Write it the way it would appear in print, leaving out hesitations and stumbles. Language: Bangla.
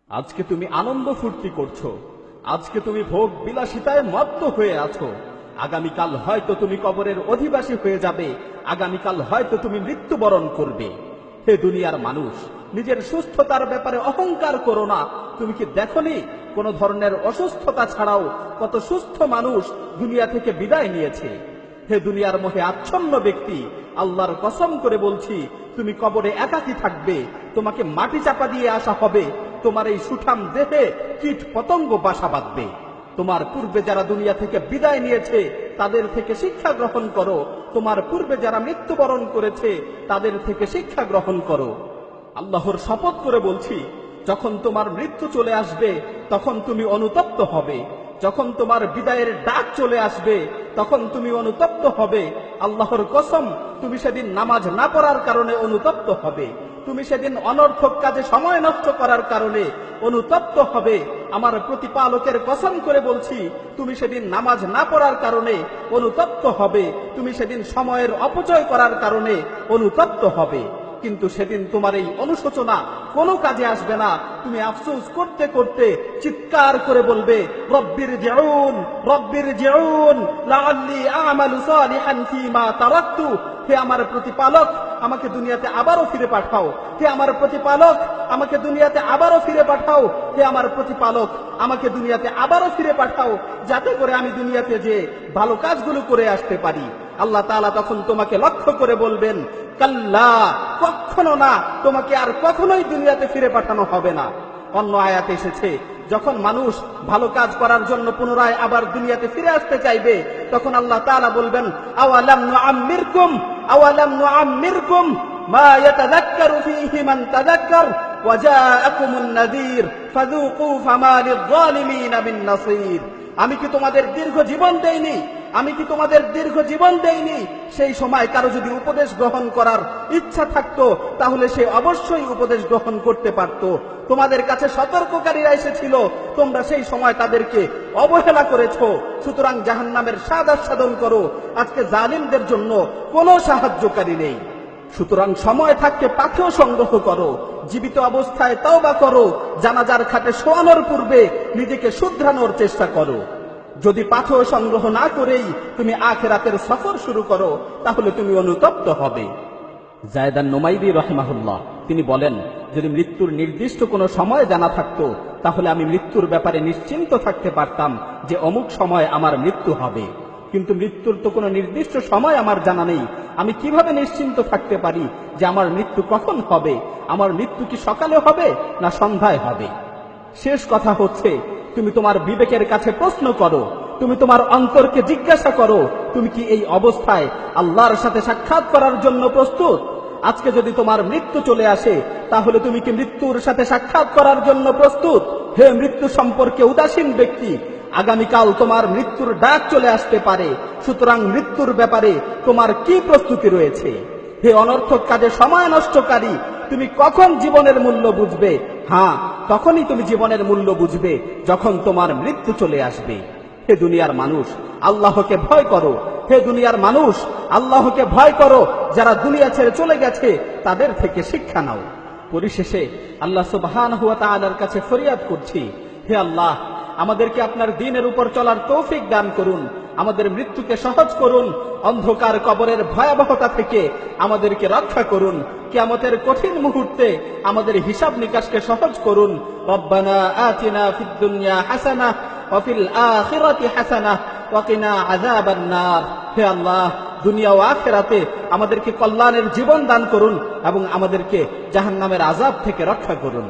আজকে তুমি আনন্দ ফুর্তি করছো, আজকে তুমি ভোগ বিলাসিতায় মত্ত হয়ে আছো। আগামীকাল হয়তো তুমি কবরের অধিবাসী হয়ে যাবে, আগামীকাল হয়তো তুমি মৃত্যুবরণ করবে। হে দুনিয়ার মানুষ, নিজের সুস্থতার ব্যাপারে অহংকার করো না। তুমি কি দেখোনি কোন ধরনের অসুস্থতা ছাড়াও কত সুস্থ মানুষ দুনিয়া থেকে বিদায় নিয়েছে? হে দুনিয়ার মোহে আচ্ছন্ন ব্যক্তি, আল্লাহর কসম করে বলছি, তুমি কবরে একাকী থাকবে, তোমাকে মাটি চাপা দিয়ে আসা হবে, তোমার এই সুঠাম দেহে কীট পতঙ্গ বাসা বাঁধবে। তোমার পূর্বে যারা দুনিয়া থেকে বিদায় নিয়েছে তাদের থেকে শিক্ষা গ্রহণ করো, তোমার পূর্বে যারা মৃত্যুবরণ করেছে তাদের থেকে শিক্ষা গ্রহণ করো। আল্লাহর শপথ করে বলছি, যখন তোমার মৃত্যু চলে আসবে তখন তুমি অনুতপ্ত হবে, যখন তোমার বিদায়ের ডাক চলে আসবে তখন তুমি অনুতপ্ত হবে। আল্লাহর কসম, তুমি সেদিন নামাজ না পড়ার কারণে অনুতপ্ত হবে, তুমি সেদিন অনর্থক কাজে সময় নষ্ট করার কারণে অনুতপ্ত হবে। আমার প্রতিপালকের কসম করে বলছি, তুমি সেদিন নামাজ না পড়ার কারণে অনুতপ্ত হবে, তুমি সেদিন সময়ের অপচয় করার কারণে অনুতপ্ত হবে। কিন্তু সেদিন তোমার এই অনুশোচনা কোনো কাজে আসবে না। তুমি আফসোস করতে করতে চিৎকার করে বলবে, রব্বির জিউন, রব্বির জিউন লাআল্লি আমালু সালিহান ফীমা তারাকতু। হে আমার প্রতিপালক, আমাকে দুনিয়াতে আবারও ফিরে পাঠাও। হে আমার প্রতিপালক, আমাকে দুনিয়াতে আবারও ফিরে পাঠাও। হে আমার প্রতিপালক, আমাকে দুনিয়াতে আবারও ফিরে পাঠাও, যাতে করে আমি দুনিয়াতে যে ভালো কাজগুলো করে আসতে পারি। আল্লাহ তাআলা তখন তোমাকে লক্ষ্য করে বলবেন, কাল্লা, কখনো না, তোমাকে আর কখনোই দুনিয়াতে ফিরে পাঠানো হবে না। অন্য আয়াতে এসেছে, যখন মানুষ ভালো কাজ করার জন্য পুনরায় আবার দুনিয়াতে ফিরে আসতে চাইবে তখন আল্লাহ তাআলা বলবেন, আওয়ালাম নুআম্মিরকুম, আওয়ালাম নুআম্মিরকুম মা ইয়াতাযাক্কারু ফীহি মান তাযাক্কার ওয়া জাআকুমুন নাযীর ফাযুকু ফামা লিয-যালিমিনা মিন নাসীর। আমি কি তোমাদের দীর্ঘ জীবন দেইনি? আমি কি তোমাদের দীর্ঘ জীবন দেইনি? সেই সময় কারো যদি উপদেশ গ্রহণ করার ইচ্ছা থাকতো তাহলে সে অবশ্যই উপদেশ গ্রহণ করতে পারত। তোমাদের কাছে সতর্ককারীরা এসেছিল, তোমরা সেই সময় তাদেরকে অবহেলা করেছো। সুতরাং জাহান্নামের স্বাদ আস্বাদন করো। আজকে জালিমদের জন্য কোনো সাহায্যকারী নেই। সুতরাং সময় থাকতে পাথেয় সংগ্রহ করো, জীবিত অবস্থায় তওবা করো, জানাজার খাটে শোয়ানোর পূর্বে নিজেকে শুধরানোর চেষ্টা করো। যদি পাথেয় সংগ্রহ না করেই তুমি আখিরাতের সফর শুরু করো তাহলে তুমি অনুতপ্ত হবে। জায়দান নুমাইরি রাহিমাহুল্লাহ তিনি বলেন, যদি মৃত্যুর নির্দিষ্ট কোনো সময় জানা থাকতো তাহলে আমি মৃত্যুর ব্যাপারে নিশ্চিন্ত থাকতে পারতাম যে অমুক সময় আমার মৃত্যু হবে। কিন্তু মৃত্যুর তো কোনো নির্দিষ্ট সময় আমার জানা নেই। আমি কিভাবে নিশ্চিন্ত থাকতে পারি যে আমার মৃত্যু কখন হবে? আমার মৃত্যু কি সকালে হবে না সন্ধ্যায় হবে? শেষ কথা হচ্ছে, তুমি তোমার বিবেকের কাছে প্রশ্ন করো, তুমি তোমার অন্তরকে জিজ্ঞাসা করো, তুমি কি এই অবস্থায় আল্লাহর সাথে সাক্ষাৎ করার জন্য প্রস্তুত? আজকে যদি তোমার মৃত্যু চলে আসে তাহলে তুমি কি মৃত্যুর সাথে সাক্ষাৎ করার জন্য প্রস্তুত? হে মৃত্যু সম্পর্কে উদাসীন ব্যক্তি, আগামীকাল তোমার মৃত্যুর ডাক চলে আসতে পারে। সুতরাং মৃত্যুর ব্যাপারে তোমার কি প্রস্তুতি রয়েছে? হে অনর্থক কাজে সময় নষ্টকারী, তুমি কখন জীবনের মূল্য বুঝবে? হ্যাঁ, তখনই তুমি জীবনের মূল্য বুঝবে যখন তোমার মৃত্যু চলে আসবে। হে দুনিয়ার মানুষ, আল্লাহকে ভয় করো। হে দুনিয়ার মানুষ, আল্লাহকে ভয় করো। যারা দুনিয়া ছেড়ে চলে গেছে তাদের থেকে শিক্ষা নাও। পরিশেষে আল্লাহ সুবহানাহু ওয়া তাআলার কাছে ফরিয়াদ করছি, হে আল্লাহ, আমাদেরকে আপনার দ্বীনের উপর চলার তৌফিক দান করুন, আমাদের মৃত্যুকে সহজ করুন, অন্ধকার কবরের ভয়াবহতা থেকে আমাদেরকে রক্ষা করুন, কিয়ামতের কঠিন মুহূর্তে আমাদের হিসাব নিকাশকে সহজ করুন। রব্বানা আতিনা ফিদ দুনিয়া হাসানাহ ওয়া ফিল আখিরাতি হাসানাহ ওয়া কিনা আযাবান নার। হে আল্লাহ, দুনিয়া ও আখিরাতে আমাদেরকে কল্যাণের জীবন দান করুন এবং আমাদেরকে জাহান্নামের আযাব থেকে রক্ষা করুন।